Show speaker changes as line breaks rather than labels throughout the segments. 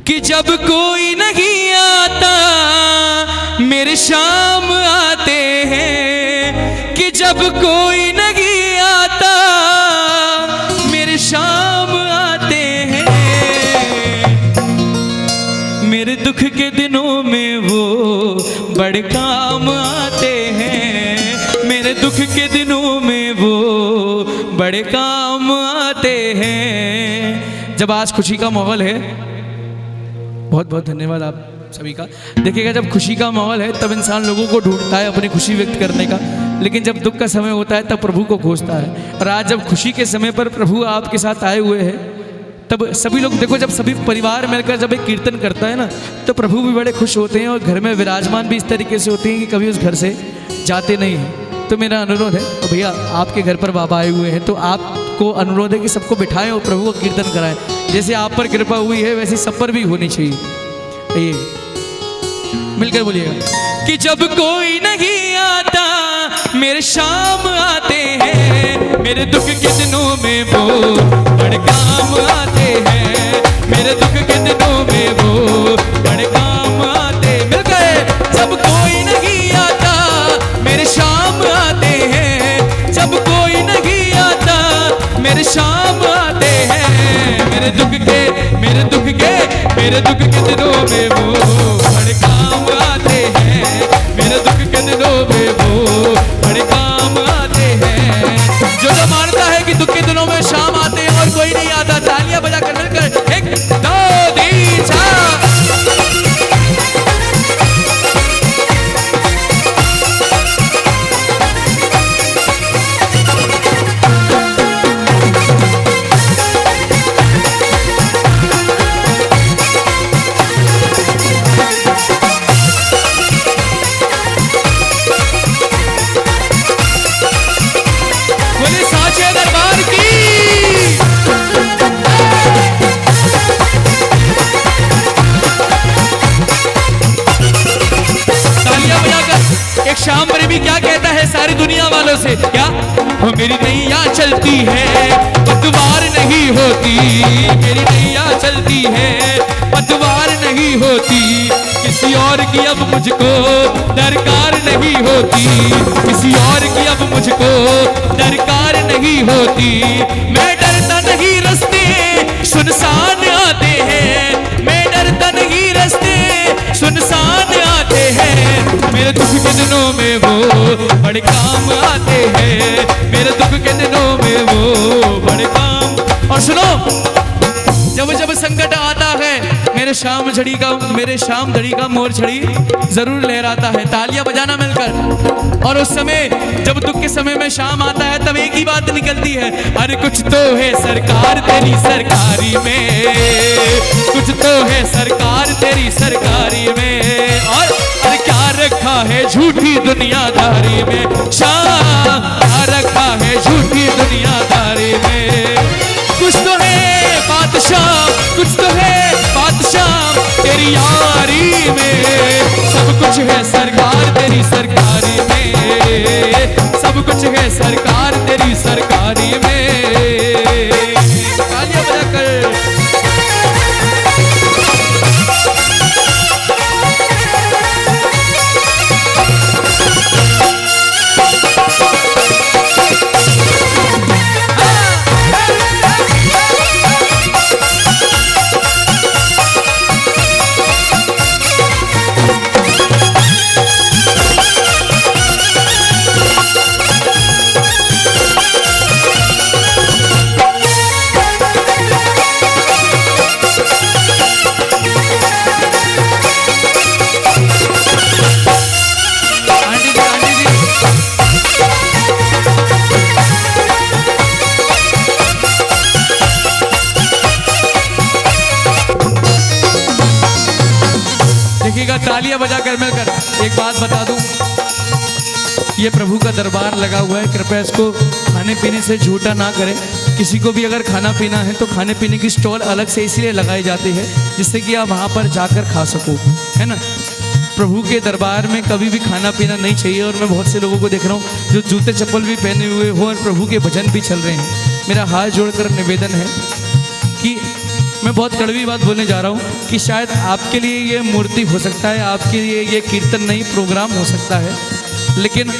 कि जब कोई नहीं आता मेरे शाम आते हैं, कि जब कोई नहीं आता मेरे शाम आते हैं। मेरे दुख के दिनों में वो बड़े काम आते हैं, मेरे दुख के दिनों में वो बड़े काम आते हैं। जब आज खुशी का माहौल है, बहुत बहुत धन्यवाद आप सभी का। देखिएगा जब खुशी का माहौल है तब इंसान लोगों को ढूंढता है अपनी खुशी व्यक्त करने का, लेकिन जब दुख का समय होता है तब प्रभु को खोजता है। और आज जब खुशी के समय पर प्रभु आपके साथ आए हुए हैं तब सभी लोग देखो, जब सभी परिवार मिलकर जब एक कीर्तन करता है ना तो प्रभु भी बड़े खुश होते हैं और घर में विराजमान भी इस तरीके से होते हैं कि कभी उस घर से जाते नहीं हैं। तो मेरा अनुरोध है, तो भैया आपके घर पर बाबा आए हुए हैं तो आपको अनुरोध है कि सबको बिठाएं और प्रभु को कीर्तन कराएं। जैसे आप पर कृपा हुई है वैसे सब पर भी होनी चाहिए। ये मिलकर बोलिएगा कि जब कोई नहीं आता मेरे शाम आते हैं, मेरे दुख के दिनों में वो बड़े काम आते हैं, मेरे दुख के दिनों में वो बड़े काम आते। मिल गए। जब कोई नहीं आता मेरे शाम आते हैं, जब कोई नहीं आता मेरे शाम आते हैं। मेरे दुख के मेरे दुख के मेरे दुख के दिनों में वो बड़े काम आते हैं, मेरे दुख के दिनों में वो बड़े काम आते हैं। जो मानता है कि दुख के दिनों में शाम आते हैं और कोई नहीं आता, तालियां बजाकर मिलकर 1 2 3 4। शाम प्रेमी क्या कहता है सारी दुनिया वालों से, क्या वो मेरी नैया चलती है पतवार नहीं होती, मेरी नैया चलती है पतवार नहीं होती, किसी और की अब मुझको दरकार नहीं होती, किसी और की अब मुझको दरकार नहीं होती। मैं डरता नहीं रास्ते सुनसान आते हैं, मैं डरता नहीं रास्ते सुनसान आते हैं। मेरे दुख के दिनों में वो बड़े काम आते हैं, मेरे दुख के दिनों में वो बड़े काम। और सुनो, जब जब संकट आता है मेरे शाम झड़ी का मोर छड़ी जरूर लहराता है। तालियां बजाना मिलकर। और उस समय जब दुख के समय में शाम आता है तब एक ही बात निकलती है, अरे कुछ तो है सरकार तेरी सरकारी में, कुछ तो है सरकार तेरी सरकारी में। और अरे क्या रखा है झूठी दुनियादारी में, शाम क्या रखा है झूठी दुनियादारी में। कुछ तो है बादशाह, कुछ तो है बादशाह तेरी यारी में, सब कुछ है सरकार तेरी सरकारी में, सब कुछ है सरकार तेरी सरकारी में। तालियां बजाकर तालियां बजाकर मिलकर एक बात बता दूं, ये प्रभु का दरबार लगा हुआ है, कृपया इसको खाने पीने से झूठा ना करें। किसी को भी अगर खाना पीना है तो खाने पीने की स्टॉल अलग से इसलिए लगाई जाती है जिससे कि आप वहाँ पर जाकर खा सको, है ना। प्रभु के दरबार में कभी भी खाना पीना नहीं चाहिए। और मैं बहुत से लोगों को देख रहा हूँ जो जूते चप्पल भी पहने हुए हो और प्रभु के भजन भी चल रहे हैं। मेरा हाथ जोड़कर निवेदन है कि मैं बहुत कड़वी बात बोलने जा रहा हूँ कि शायद आपके लिए ये मूर्ति हो सकता है, आपके लिए ये कीर्तन नहीं प्रोग्राम हो सकता है, लेकिन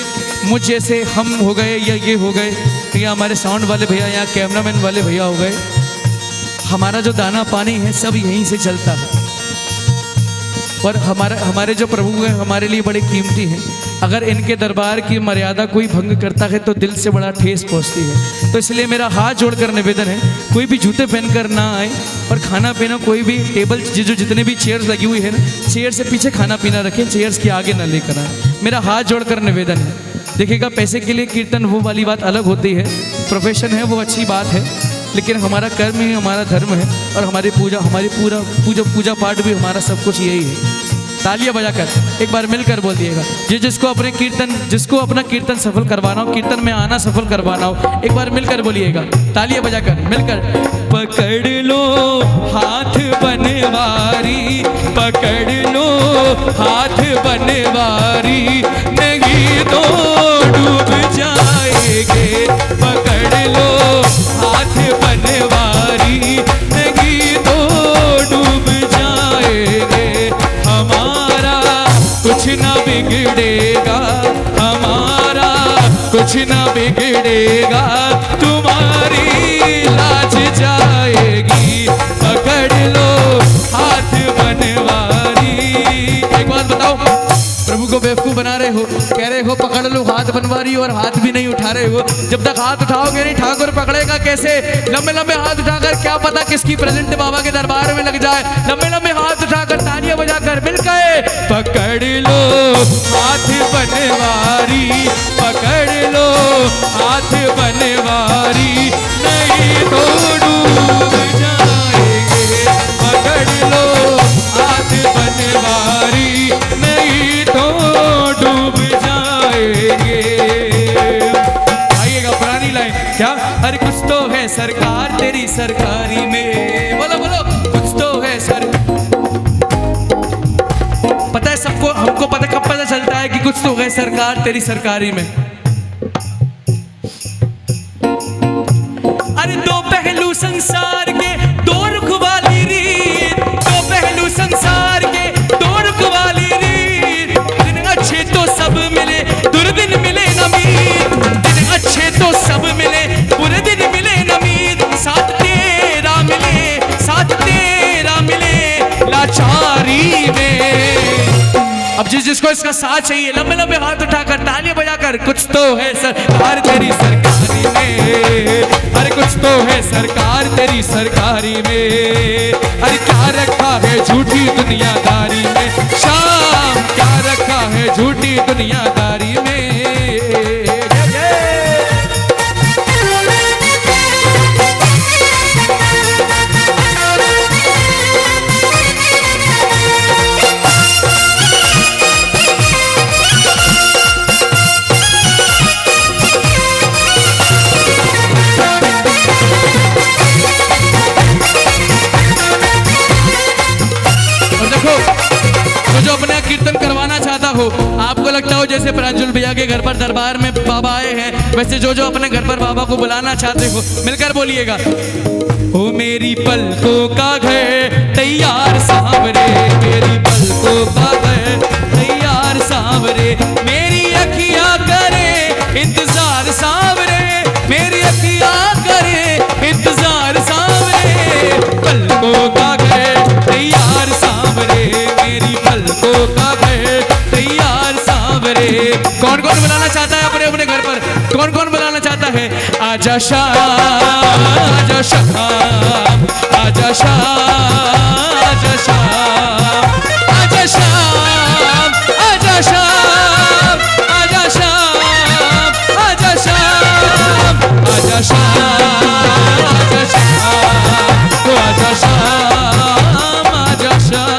मुझ जैसे हम हो गए या ये हो गए या हमारे साउंड वाले भैया या कैमरामैन वाले भैया हो गए, हमारा जो दाना पानी है सब यहीं से चलता है। और हमारे जो प्रभु हैं हमारे लिए बड़े कीमती हैं। अगर इनके दरबार की मर्यादा कोई भंग करता है तो दिल से बड़ा ठेस पहुंचती है। तो इसलिए मेरा हाथ जोड़कर निवेदन है, कोई भी जूते पहनकर ना आए और खाना पीना कोई भी टेबल जो जितने भी चेयर्स लगी हुई है ना, चेयर से पीछे खाना पीना रखें, चेयर्स के आगे ना लेकर आए। मेरा हाथ जोड़कर निवेदन है। देखिएगा, पैसे के लिए कीर्तन वो वाली बात अलग होती है, प्रोफेशन है वो अच्छी बात है, लेकिन हमारा कर्म ही हमारा धर्म है और हमारी पूजा पाठ भी हमारा सब कुछ यही है। तालियां बजाकर एक बार मिलकर बोल दिएगा, जिसको अपना कीर्तन सफल करवाना हो, कीर्तन में आना सफल करवाना हो, एक बार मिलकर बोलिएगा, तालियां बजाकर मिलकर। पकड़ लो हाथ बनवारी, पकड़ लो हाथ बनवारी, नहीं तो डूब जाएंगे। पकड़ लो हाथ बनवारी, नहीं तो डूब जाएंगे। हमारा कुछ ना बिगड़ेगा, हमारा कुछ ना बिगड़ेगा, तुम्हारी लाज जाएगी। पकड़ लो हाथ बनवारी। एक बात बताओ, प्रभु को बेवकूफ बना रहे हो, कह रहे हो पकड़ लो हाथ बनवारी और हाथ भी नहीं उठा रहे हो। जब तक हाथ उठाओगे नहीं, ठाकुर पकड़ेगा कैसे? लंबे लंबे हाथ उठाकर, क्या पता किसकी प्रेजेंट बाबा के दरबार में लग जाए। लंबे लंबे हाथ उठाकर तालियां बजाकर मिलकर पकड़ लो हाथ बनवारी, पकड़ लो हाथ बनवारी, नहीं तो डूब जाएंगे। पकड़ लो हाथ बनवारी, नहीं तो डूब जाएंगे। आइएगा, पुरानी लाइन क्या? अरे कुछ तो है सरकार तेरी सरकारी में, बोलो बोलो, कुछ तो है सर। पता है सबको, हमको पता कब पता चलता है कि कुछ तो है सरकार तेरी सरकारी में? अरे दो पहलू संसार के, दो रुख वाली रीत, दो पहलू संसार के, दो रुख वाली रीत। दिन अच्छे तो सब मिले, दुर्दिन मिले न मीत। दिन अच्छे तो सब मिले, बुरे दिन मिले न मीत। साथ तेरा मिले, साथ तेरा मिले लाचारी में। अब जिसको इसका साथ चाहिए, लंबे लंबे हाथ उठाकर तालियां बजाकर, कुछ तो है सरकार तेरी सरकारी में। अरे कुछ तो है सरकार तेरी सरकारी में। अरे क्या रखा है झूठी दुनियादारी में, शाम क्या रखा है झूठी दुनियादारी में। जो अपना कीर्तन करवाना चाहता हो, आपको लगता हो जैसे प्रांजल भैया के घर पर दरबार में बाबा आए हैं, वैसे जो अपने घर पर बाबा को बुलाना चाहते हो, मिलकर बोलिएगा। ओ मेरी पलकों का घर तैयार सांवरे, मेरी पलकों का घर तैयार सांवरे, मेरी अखियां करे इंतजार सांवरे, मेरी अखियां करे इंतजार सांवरे। पलकों का घर तैयार सांवरे, मेरी पलकों का घर तैयार सांवरे। कौन कौन बुलाना चाहता है अपने अपने घर पर? कौन कौन बुलाना चाहता है? आजा शाम, आजा शाम, आजा शाम, आजा शाम, आजा शाम, आजा शाम, आजा शाम, आजा शाम, आजा शाम, आजा शाम, तो आजा शाम, आजा शाम।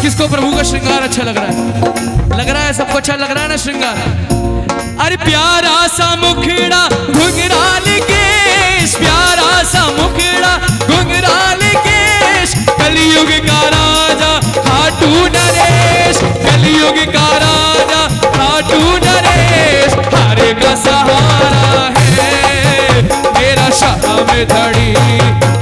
किसको प्रभु का श्रृंगार अच्छा लग रहा है? लग रहा है सबको अच्छा लग रहा है ना श्रृंगार? अरे प्यारा सा मुखड़ा घुंघ धड़ी,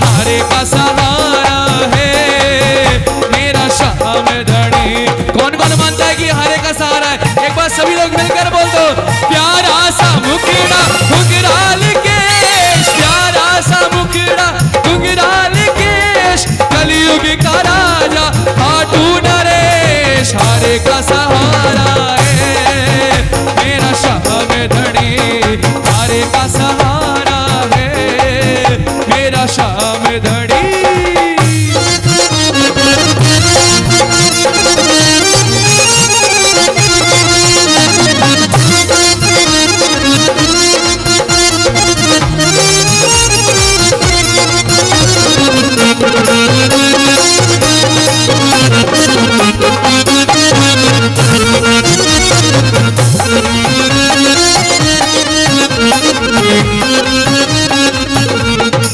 हारे का सहारा है मेरा श्याम धड़ी। कौन कौन मानता है कि हारे का सहारा है? एक बार सभी लोग मिलकर बोल दो, प्यारा सा मुखड़ा घुंघराल केश, प्यारा सा मुखड़ा घुंघराल केश, कलयुग का राजा खाटू नरेश, हारे का सहारा है मेरा श्याम धड़ी, हारे का सहारा है मेरा श्याम धड़ी।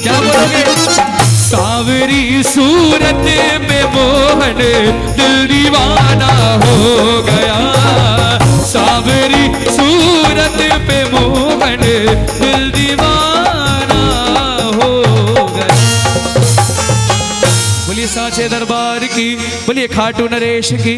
क्या बोलोगे? सावरी सूरत में मोहन दिल दीवाना हो गया, सावरी सूरत पे मोहन दिल दीवाना हो गया। बोलिए साचे दरबार की, बोलिए खाटू नरेश की।